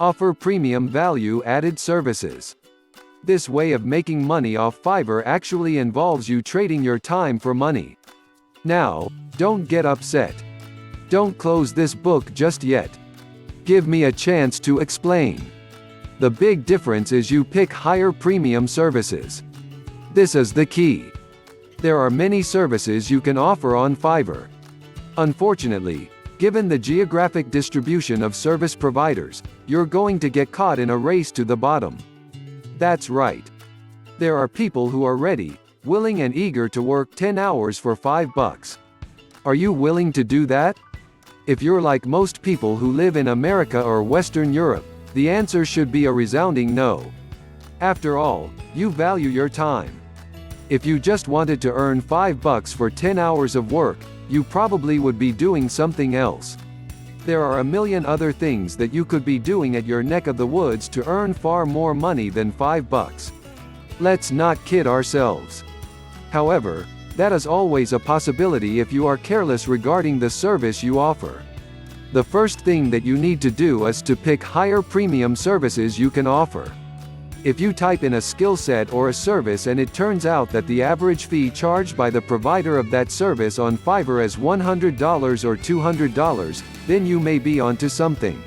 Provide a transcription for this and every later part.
Offer premium value-added services. This way of making money off Fiverr actually involves you trading your time for money. Now, don't get upset. Don't close this book just yet. Give me a chance to explain. The big difference is you pick higher premium services. This is the key. There are many services you can offer on Fiverr. Unfortunately, given the geographic distribution of service providers, you're going to get caught in a race to the bottom. That's right. There are people who are ready, willing and eager to work 10 hours for $5. Are you willing to do that? If you're like most people who live in America or Western Europe, the answer should be a resounding no. After all, you value your time. If you just wanted to earn $5 for 10 hours of work, you probably would be doing something else. There are a million other things that you could be doing at your neck of the woods to earn far more money than $5. Let's not kid ourselves. However, that is always a possibility if you are careless regarding the service you offer. The first thing that you need to do is to pick higher premium services you can offer. If you type in a skill set or a service and it turns out that the average fee charged by the provider of that service on Fiverr is $100 or $200, then you may be onto something.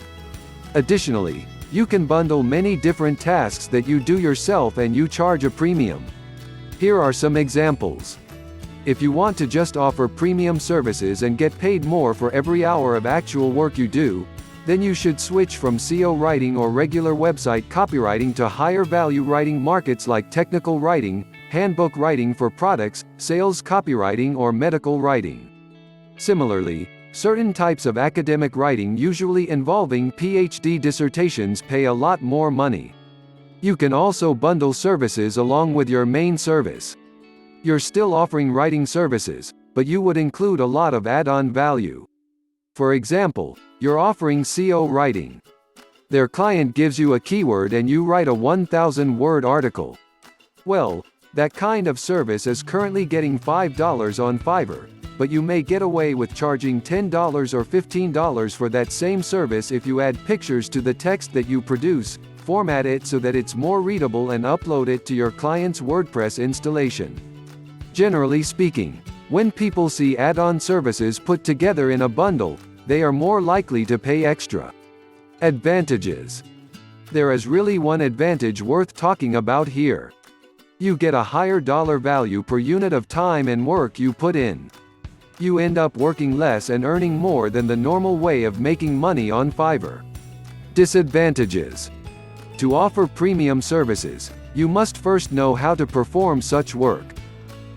Additionally, you can bundle many different tasks that you do yourself and you charge a premium. Here are some examples. If you want to just offer premium services and get paid more for every hour of actual work you do, then you should switch from SEO writing or regular website copywriting to higher value writing markets like technical writing, handbook writing for products, sales copywriting or medical writing. Similarly, certain types of academic writing usually involving PhD dissertations pay a lot more money. You can also bundle services along with your main service. You're still offering writing services, but you would include a lot of add-on value. For example, you're offering SEO writing. Their client gives you a keyword and you write a 1,000-word article. Well, that kind of service is currently getting $5 on Fiverr, but you may get away with charging $10 or $15 for that same service if you add pictures to the text that you produce, format it so that it's more readable and upload it to your client's WordPress installation. Generally speaking, when people see add-on services put together in a bundle, they are more likely to pay extra. Advantages. There is really one advantage worth talking about here. You get a higher dollar value per unit of time and work you put in. You end up working less and earning more than the normal way of making money on Fiverr. Disadvantages. To offer premium services, you must first know how to perform such work.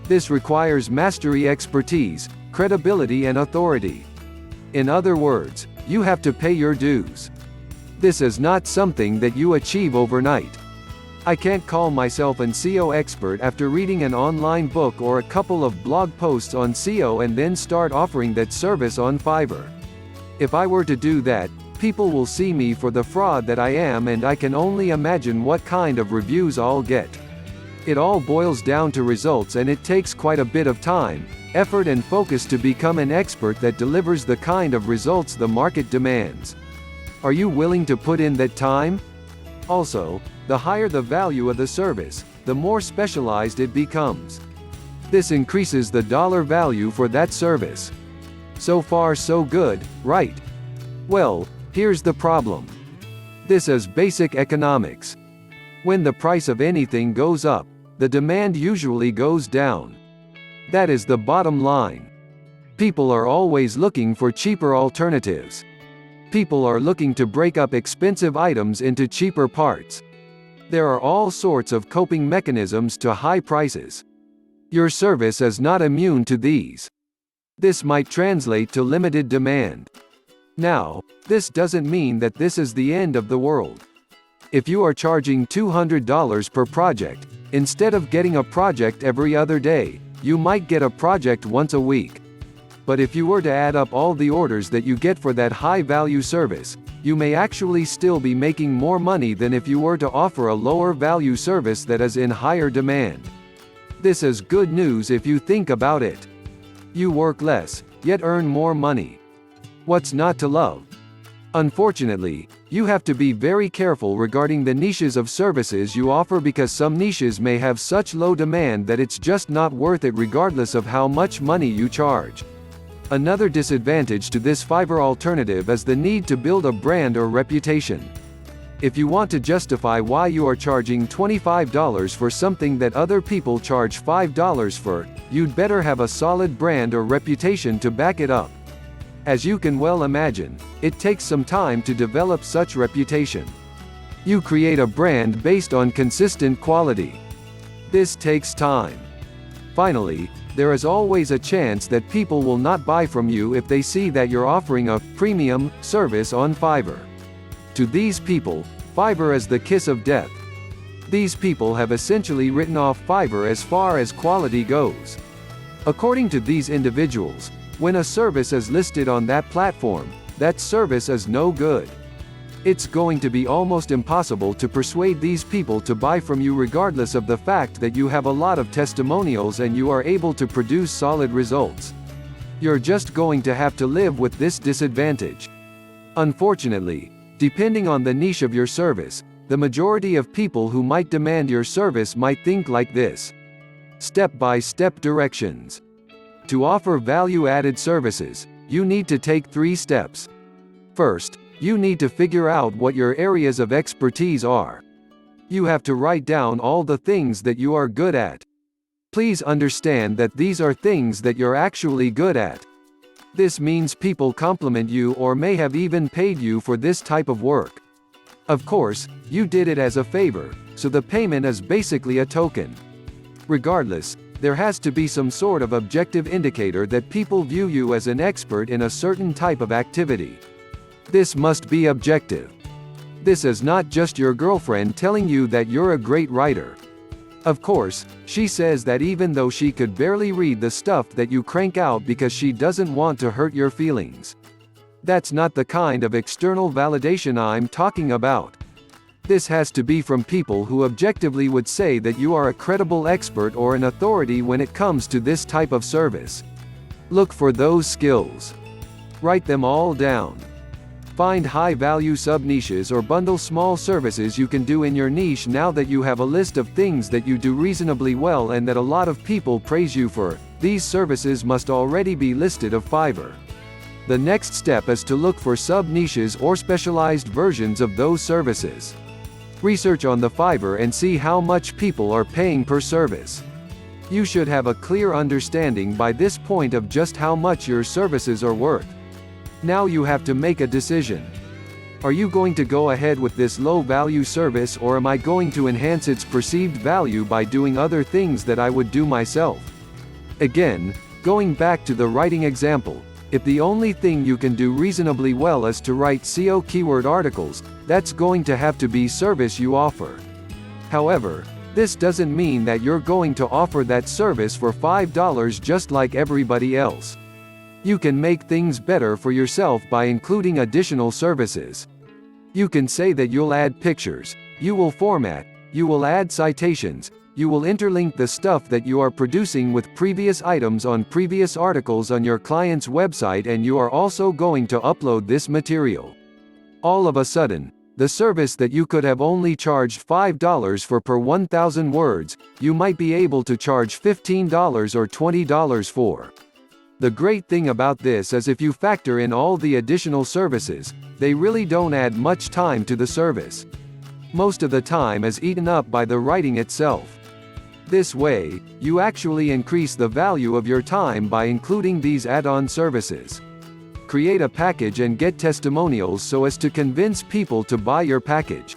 This requires mastery, expertise, credibility and authority. In other words, you have to pay your dues. This is not something that you achieve overnight. I can't call myself an SEO expert after reading an online book or a couple of blog posts on SEO and then start offering that service on Fiverr. If I were to do that, people will see me for the fraud that I am, and I can only imagine what kind of reviews I'll get. It all boils down to results, and it takes quite a bit of time, effort and focus to become an expert that delivers the kind of results the market demands. Are you willing to put in that time? Also, the higher the value of the service, the more specialized it becomes. This increases the dollar value for that service. So far so good, right? Well, here's the problem. This is basic economics. When the price of anything goes up, the demand usually goes down. That is the bottom line. People are always looking for cheaper alternatives. People are looking to break up expensive items into cheaper parts. There are all sorts of coping mechanisms to high prices. Your service is not immune to these. This might translate to limited demand. Now, this doesn't mean that this is the end of the world. If you are charging $200 per project, instead of getting a project every other day, you might get a project once a week. But if you were to add up all the orders that you get for that high-value service, you may actually still be making more money than if you were to offer a lower-value service that is in higher demand. This is good news if you think about it. You work less, yet earn more money. What's not to love? Unfortunately, You have to be very careful regarding the niches of services you offer because some niches may have such low demand that it's just not worth it regardless of how much money you charge. Another disadvantage to this Fiverr alternative is the need to build a brand or reputation. If you want to justify why you are charging $25 for something that other people charge $5 for, you'd better have a solid brand or reputation to back it up. As you can well imagine, it takes some time to develop such reputation. You create a brand based on consistent quality. This takes time. Finally, there is always a chance that people will not buy from you if they see that you're offering a premium service on Fiverr. To these people, Fiverr is the kiss of death. These people have essentially written off Fiverr as far as quality goes. According to these individuals, when a service is listed on that platform, that service is no good. It's going to be almost impossible to persuade these people to buy from you regardless of the fact that you have a lot of testimonials and you are able to produce solid results. You're just going to have to live with this disadvantage. Unfortunately, depending on the niche of your service, the majority of people who might demand your service might think like this. Step-by-step directions. To offer value-added services, you need to take 3 steps. First, you need to figure out what your areas of expertise are. You have to write down all the things that you are good at. Please understand that these are things that you're actually good at. This means people compliment you or may have even paid you for this type of work. Of course, you did it as a favor, so the payment is basically a token. Regardless, there has to be some sort of objective indicator that people view you as an expert in a certain type of activity. This must be objective. This is not just your girlfriend telling you that you're a great writer. Of course, she says that even though she could barely read the stuff that you crank out because she doesn't want to hurt your feelings. That's not the kind of external validation I'm talking about. This has to be from people who objectively would say that you are a credible expert or an authority when it comes to this type of service. Look for those skills. Write them all down. Find high-value sub-niches or bundle small services you can do in your niche now that you have a list of things that you do reasonably well and that a lot of people praise you for. These services must already be listed of Fiverr. The next step is to look for sub-niches or specialized versions of those services. Research on the Fiverr and see how much people are paying per service. You should have a clear understanding by this point of just how much your services are worth. Now you have to make a decision. Are you going to go ahead with this low-value service or am I going to enhance its perceived value by doing other things that I would do myself? Again, going back to the writing example, if the only thing you can do reasonably well is to write SEO keyword articles, that's going to have to be service you offer. However, this doesn't mean that you're going to offer that service for $5 just like everybody else. You can make things better for yourself by including additional services. You can say that you'll add pictures, you will format, you will add citations, you will interlink the stuff that you are producing with previous items on previous articles on your client's website, and you are also going to upload this material. All of a sudden, the service that you could have only charged $5 for per 1,000 words, you might be able to charge $15 or $20 for. The great thing about this is if you factor in all the additional services, they really don't add much time to the service. Most of the time is eaten up by the writing itself. This way, you actually increase the value of your time by including these add-on services. Create a package and get testimonials so as to convince people to buy your package.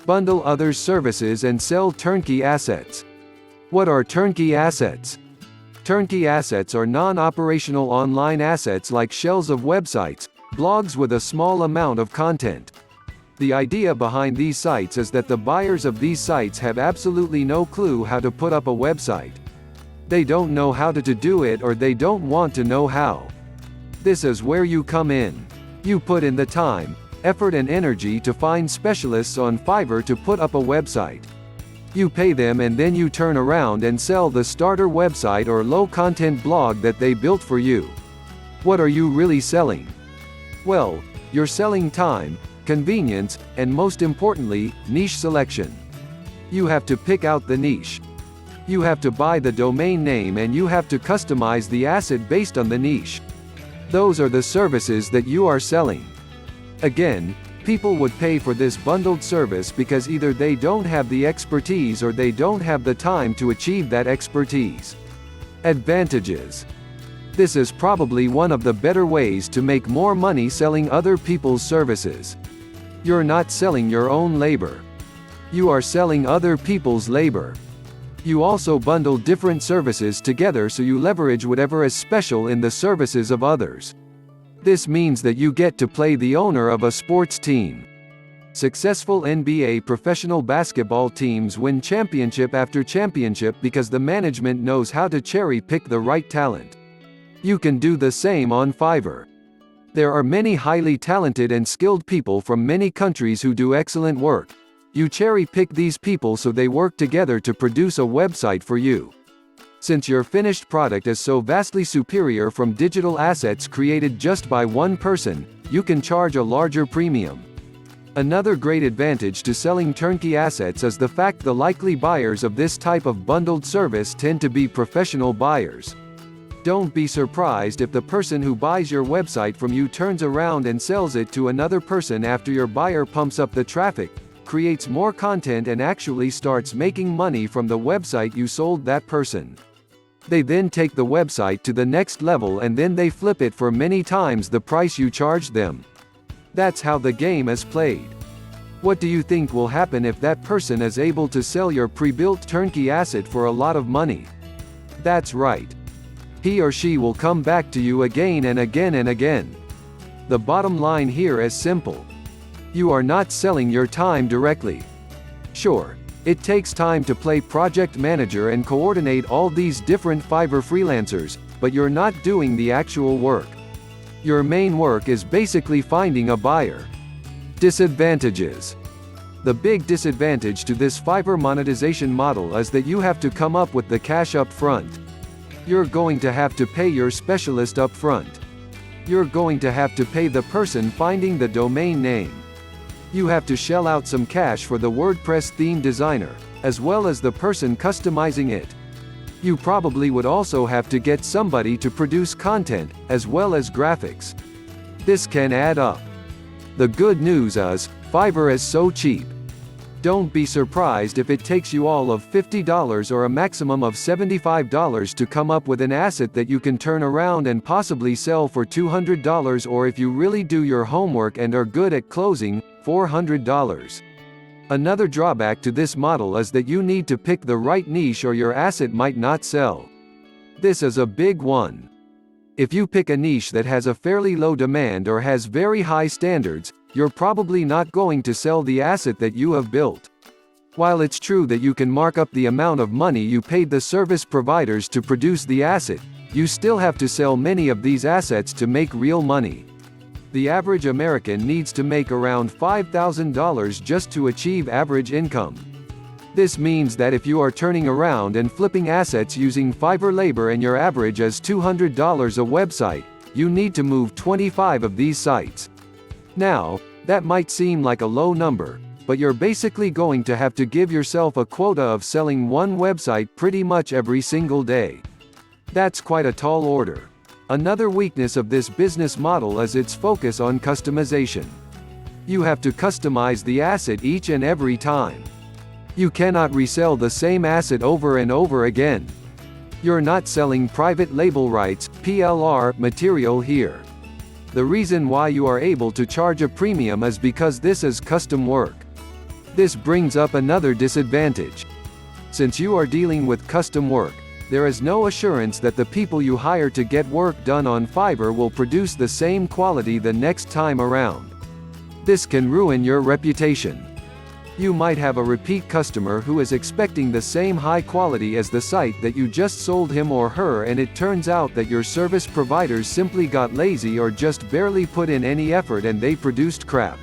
Bundle other services and sell turnkey assets. What are turnkey assets? Turnkey assets are non-operational online assets like shells of websites, blogs with a small amount of content. The idea behind these sites is that the buyers of these sites have absolutely no clue how to put up a website. They don't know how to do it or they don't want to know how. This is where you come in. You put in the time, effort and energy to find specialists on Fiverr to put up a website. You pay them and then you turn around and sell the starter website or low-content blog that they built for you. What are you really selling? Well, you're selling time, convenience, and most importantly, niche selection. You have to pick out the niche. You have to buy the domain name and you have to customize the asset based on the niche. Those are the services that you are selling. Again, people would pay for this bundled service because either they don't have the expertise or they don't have the time to achieve that expertise. Advantages. This is probably one of the better ways to make more money selling other people's services. You're not selling your own labor. You are selling other people's labor. You also bundle different services together so you leverage whatever is special in the services of others. This means that you get to play the owner of a sports team. Successful NBA professional basketball teams win championship after championship because the management knows how to cherry-pick the right talent. You can do the same on Fiverr. There are many highly talented and skilled people from many countries who do excellent work. You cherry-pick these people so they work together to produce a website for you. Since your finished product is so vastly superior from digital assets created just by one person, you can charge a larger premium. Another great advantage to selling turnkey assets is the fact the likely buyers of this type of bundled service tend to be professional buyers. Don't be surprised if the person who buys your website from you turns around and sells it to another person after your buyer pumps up the traffic, creates more content and actually starts making money from the website you sold that person. They then take the website to the next level and then they flip it for many times the price you charged them. That's how the game is played. What do you think will happen if that person is able to sell your pre-built turnkey asset for a lot of money? That's right. He or she will come back to you again and again and again. The bottom line here is simple. You are not selling your time directly. Sure, it takes time to play project manager and coordinate all these different Fiverr freelancers, but you're not doing the actual work. Your main work is basically finding a buyer. Disadvantages. The big disadvantage to this Fiverr monetization model is that you have to come up with the cash up front. You're going to have to pay your specialist up front. You're going to have to pay the person finding the domain name. You have to shell out some cash for the WordPress theme designer, as well as the person customizing it. You probably would also have to get somebody to produce content, as well as graphics. This can add up. The good news is, Fiverr is so cheap. Don't be surprised if it takes you all of $50 or a maximum of $75 to come up with an asset that you can turn around and possibly sell for $200, or if you really do your homework and are good at closing, $400. Another drawback to this model is that you need to pick the right niche or your asset might not sell. This is a big one. If you pick a niche that has a fairly low demand or has very high standards, you're probably not going to sell the asset that you have built. While it's true that you can mark up the amount of money you paid the service providers to produce the asset, you still have to sell many of these assets to make real money. The average American needs to make around $5,000 just to achieve average income. This means that if you are turning around and flipping assets using Fiverr labor and your average is $200 a website, you need to move 25 of these sites. Now, that might seem like a low number, but you're basically going to have to give yourself a quota of selling one website pretty much every single day. That's quite a tall order. Another weakness of this business model is its focus on customization. You have to customize the asset each and every time. You cannot resell the same asset over and over again. You're not selling private label rights, PLR, material here. The reason why you are able to charge a premium is because this is custom work. This brings up another disadvantage. Since you are dealing with custom work, there is no assurance that the people you hire to get work done on Fiverr will produce the same quality the next time around. This can ruin your reputation. You might have a repeat customer who is expecting the same high quality as the site that you just sold him or her, and it turns out that your service providers simply got lazy or just barely put in any effort and they produced crap.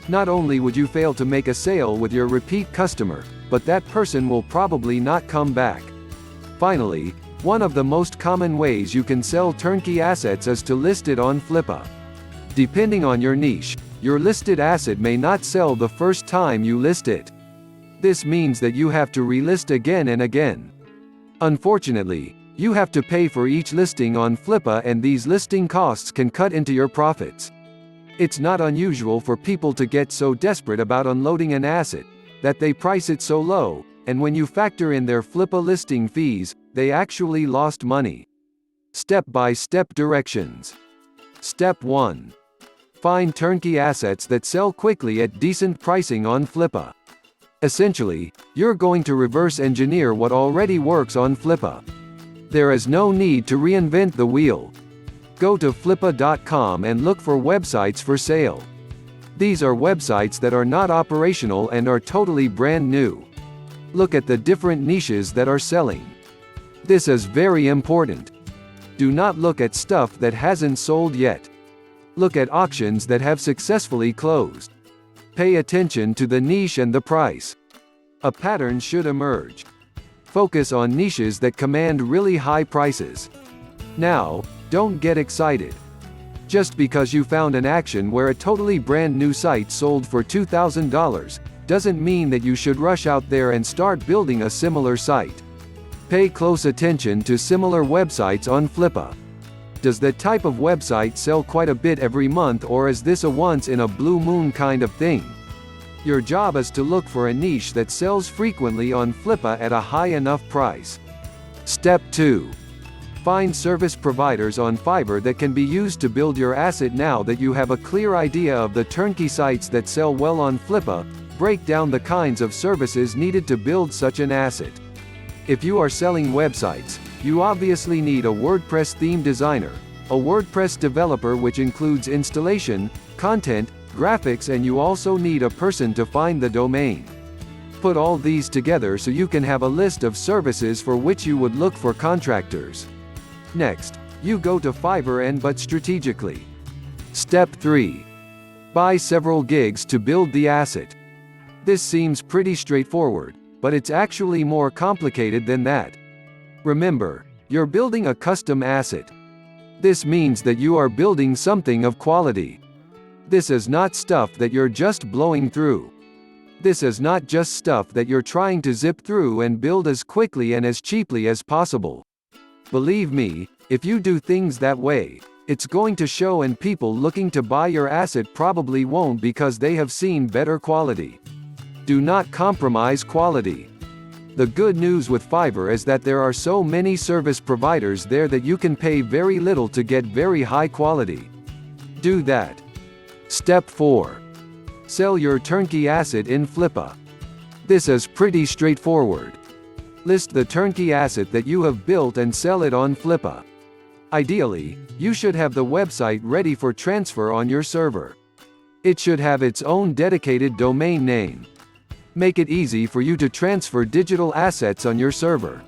Not only would you fail to make a sale with your repeat customer, but that person will probably not come back. Finally, one of the most common ways you can sell turnkey assets is to list it on Flippa. Depending on your niche, your listed asset may not sell the first time you list it. This means that you have to relist again and again. Unfortunately, you have to pay for each listing on Flippa, and these listing costs can cut into your profits. It's not unusual for people to get so desperate about unloading an asset that they price it so low, and when you factor in their Flippa listing fees, they actually lost money. Step-by-step directions. Step 1. Find turnkey assets that sell quickly at decent pricing on Flippa. Essentially, you're going to reverse engineer what already works on Flippa. There is no need to reinvent the wheel. Go to flippa.com and look for websites for sale. These are websites that are not operational and are totally brand new. Look at the different niches that are selling. This is very important. Do not look at stuff that hasn't sold yet. Look at auctions that have successfully closed. Pay attention to the niche and the price. A pattern should emerge. Focus on niches that command really high prices. Now, don't get excited. Just because you found an action where a totally brand new site sold for $2,000, doesn't mean that you should rush out there and start building a similar site. Pay close attention to similar websites on Flippa. Does that type of website sell quite a bit every month, or is this a once-in-a-blue-moon kind of thing? Your job is to look for a niche that sells frequently on Flippa at a high enough price. Step 2. Find service providers on Fiverr that can be used to build your asset. Now that you have a clear idea of the turnkey sites that sell well on Flippa, break down the kinds of services needed to build such an asset. If you are selling websites, you obviously need a WordPress theme designer, a WordPress developer which includes installation, content, graphics, and you also need a person to find the domain. Put all these together so you can have a list of services for which you would look for contractors. Next, you go to Fiverr and but strategically. Step 3. Buy several gigs to build the asset. This seems pretty straightforward, but it's actually more complicated than that. Remember, you're building a custom asset. This means that you are building something of quality. This is not stuff that you're just blowing through. This is not just stuff that you're trying to zip through and build as quickly and as cheaply as possible. Believe me, if you do things that way, it's going to show, and people looking to buy your asset probably won't because they have seen better quality. Do not compromise quality. The good news with Fiverr is that there are so many service providers there that you can pay very little to get very high quality. Do that. Step 4. Sell your turnkey asset in Flippa. This is pretty straightforward. List the turnkey asset that you have built and sell it on Flippa. Ideally, you should have the website ready for transfer on your server. It should have its own dedicated domain name. Make it easy for you to transfer digital assets on your server.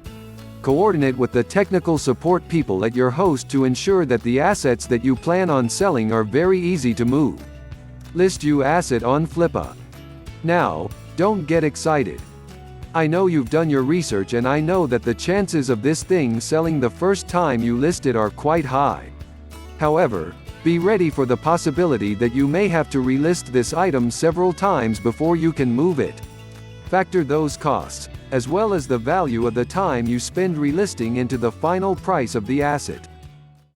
Coordinate with the technical support people at your host to ensure that the assets that you plan on selling are very easy to move. List your asset on Flippa. Now, don't get excited. I know you've done your research, and I know that the chances of this thing selling the first time you list it are quite high. However, be ready for the possibility that you may have to relist this item several times before you can move it. Factor those costs, as well as the value of the time you spend relisting, into the final price of the asset.